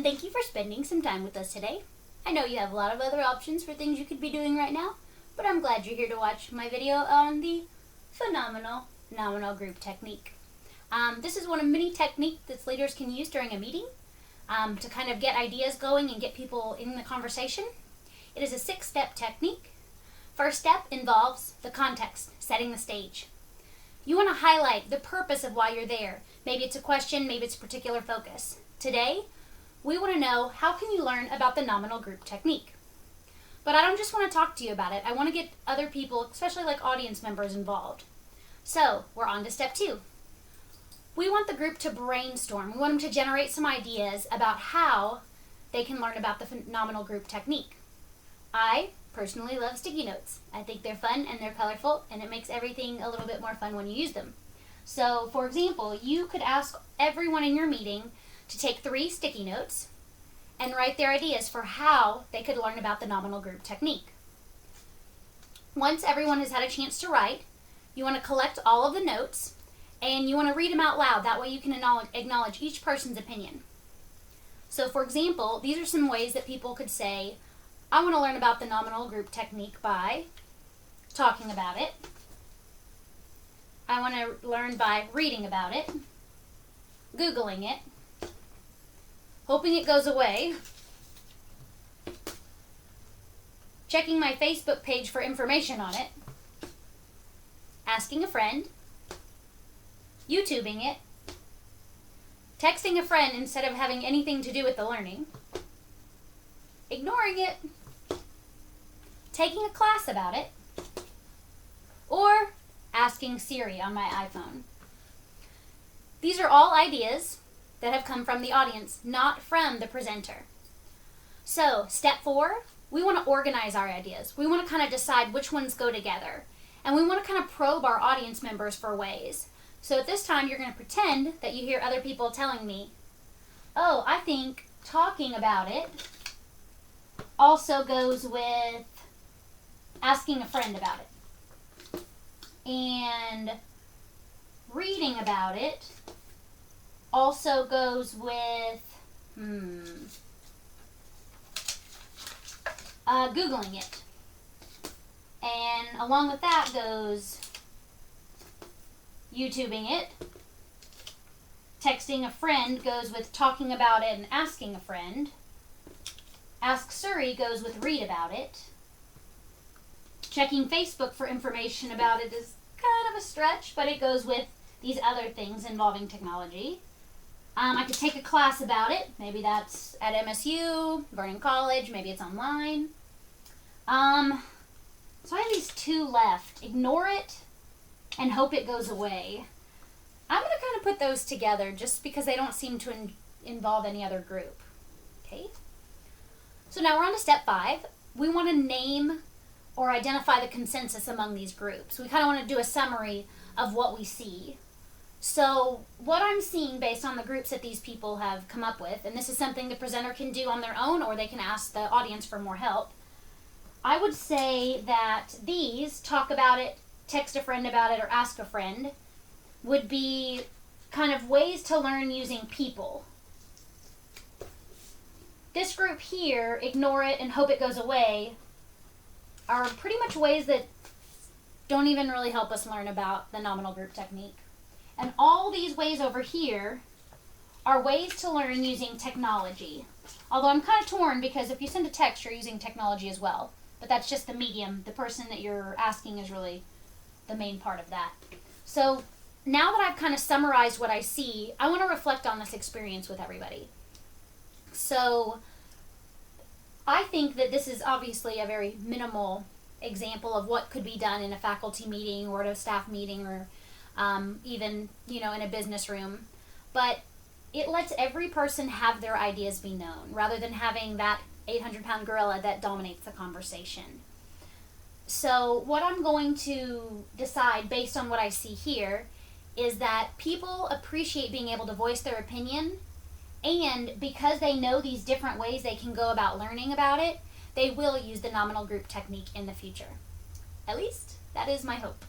thank you for spending some time with us today. I know you have a lot of other options for things you could be doing right now, but I'm glad you're here to watch my video on the phenomenal Nominal Group Technique. This is one of many techniques that leaders can use during a meeting to kind of get ideas going and get people in the conversation. It is a 6-step technique. First step involves the context, setting the stage. You want to highlight the purpose of why you're there. Maybe it's a question, maybe it's a particular focus. Today, we want to know how can you learn about the Nominal Group Technique. But I don't just want to talk to you about it. I want to get other people, especially like audience members, involved. So, we're on to step 2. We want the group to brainstorm. We want them to generate some ideas about how they can learn about the Nominal Group Technique. I personally love sticky notes. I think they're fun and they're colorful, and it makes everything a little bit more fun when you use them. So, for example, you could ask everyone in your meeting to take 3 sticky notes and write their ideas for how they could learn about the Nominal Group Technique. Once everyone has had a chance to write, you want to collect all of the notes and you want to read them out loud. That way you can acknowledge each person's opinion. So, for example, these are some ways that people could say, I want to learn about the Nominal Group Technique by talking about it. I want to learn by reading about it, Googling it, hoping it goes away, checking my Facebook page for information on it, asking a friend, YouTubing it, texting a friend instead of having anything to do with the learning, ignoring it, taking a class about it, or asking Siri on my iPhone. These are all ideas that have come from the audience, not from the presenter. So, step 4, we want to organize our ideas. We want to kind of decide which ones go together. And we want to kind of probe our audience members for ways. So at this time, you're going to pretend that you hear other people telling me, oh, I think talking about it also goes with asking a friend about it. And reading about it also goes with Googling it. And along with that goes YouTubing it. Texting a friend goes with talking about it and asking a friend. Ask Siri goes with read about it. Checking Facebook for information about it is kind of a stretch, but it goes with these other things involving technology. I could take a class about it. Maybe that's at MSU, Vernon College, maybe it's online. So I have these 2 left. Ignore it and hope it goes away. I'm going to kind of put those together just because they don't seem to involve any other group. Okay? So now we're on to step 5. We want to name or identify the consensus among these groups. We kind of want to do a summary of what we see. So what I'm seeing based on the groups that these people have come up with, and this is something the presenter can do on their own or they can ask the audience for more help, I would say that these, talk about it, text a friend about it, or ask a friend, would be kind of ways to learn using people. This group here, ignore it and hope it goes away, are pretty much ways that don't even really help us learn about the Nominal Group Technique. And all these ways over here are ways to learn using technology. Although I'm kind of torn because if you send a text, you're using technology as well. But that's just the medium. The person that you're asking is really the main part of that. So now that I've kind of summarized what I see, I want to reflect on this experience with everybody. So I think that this is obviously a very minimal example of what could be done in a faculty meeting or at a staff meeting or even, in a business room. But it lets every person have their ideas be known rather than having that 800-pound gorilla that dominates the conversation. So what I'm going to decide based on what I see here is that people appreciate being able to voice their opinion, and because they know these different ways they can go about learning about it, they will use the Nominal Group Technique in the future. At least, that is my hope.